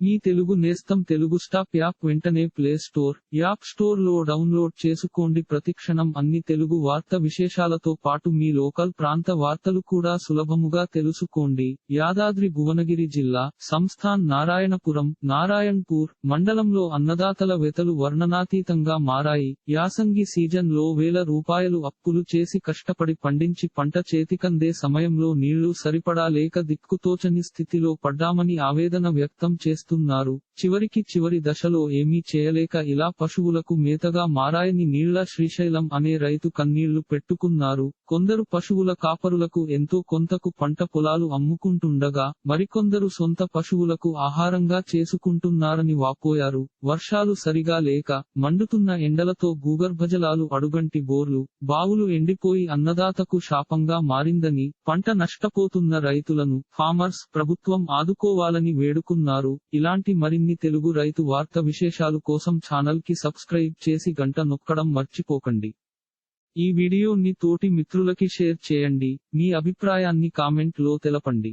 మీ తెలుగు నేస్తం Telugu stop app వెంటనే play store, app store లో డౌన్లోడ్ చేసుకోండి. ప్రతిక్షణం అన్ని తెలుగు వార్త విశేషాలతో పాటు మీ లోకల్ ప్రాంత వార్తలు కూడా సులభముగా తెలుసుకోండి. యాదాద్రి భువనగిరి జిల్లా సంస్థాన్ నారాయణపురం, నారాయణపూర్ మండలంలో అన్నదాతల వెతలు వర్ణనాతీతంగా మారాయి. యాసంగి సీజన్ లో వేల రూపాయలు అప్పులు చేసి కష్టపడి పండించి పంట చేతికందే సమయంలో నీళ్లు సరిపడా లేక దిక్కుతోచని స్థితిలో పడ్డామని ఆవేదన వ్యక్తం చేస్తున్నారు. చివరి దశలో ఏమీ చేయలేక ఇలా పశువులకు మేతగా మారాయని నీళ్ల శ్రీశైలం అనే రైతు కన్నీళ్లు పెట్టుకున్నారు. కొందరు పశువుల కాపరులకు ఎంతో కొంతకు పంట పొలాలు అమ్ముకుంటుండగా, మరికొందరు సొంత పశువులకు ఆహారంగా చేసుకుంటున్నారని వాపోయారు. వర్షాలు సరిగా లేక, మండుతున్న ఎండలతో భూగర్భజలాలు అడుగంటి బోర్లు, బావులు ఎండిపోయి అన్నదాతకు శాపంగా మారిందని, పంట నష్టపోతున్న రైతులను ఫార్మర్స్ ప్రభుత్వం ఆదుకోవాలని వేడుకున్నారు. ఇలాంటి మరిన్ని తెలుగు రైతు వార్త విశేషాలు కోసం ఛానల్ కి సబ్స్క్రైబ్ చేసి గంట నొక్కడం మర్చిపోకండి. ఈ వీడియోని తోటి మిత్రులకి షేర్ చేయండి. మీ అభిప్రాయాన్ని కామెంట్ లో తెలపండి.